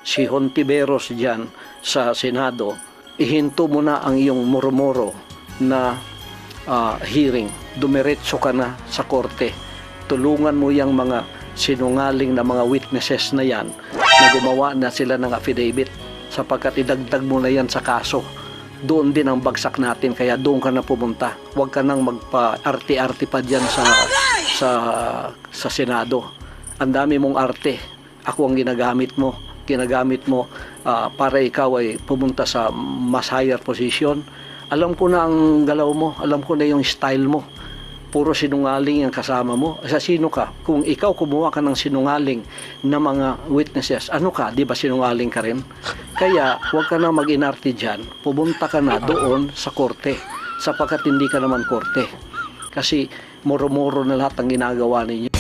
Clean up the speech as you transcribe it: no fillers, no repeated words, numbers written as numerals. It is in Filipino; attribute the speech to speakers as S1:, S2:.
S1: si Hontiveros dyan sa Senado, ihinto mo na ang iyong murmuro na hearing. Dumiretso ka na sa korte. Tulungan mo yung mga sinungaling na mga witnesses na yan na gumawa na sila ng affidavit, sapagkat idagdag mo na yan sa kaso. Doon din ang bagsak natin, kaya doon ka na pumunta. Huwag ka nang magpa-arte-arte pa dyan sa Senado. Ang dami mong arte. Ako ang ginagamit mo para ikaw ay pumunta sa mas higher position. Alam ko na ang galaw mo, alam ko na yung style mo. Puro sinungaling ang kasama mo. Sa sino ka? Kung ikaw kumuha ka ng sinungaling na mga witnesses, ano ka? Di ba sinungaling ka rin? Kaya huwag ka na mag-inarte dyan. Pumunta ka na doon sa korte, sapagkat hindi ka naman korte. Kasi muro-muro na lahat ang ginagawa ninyo.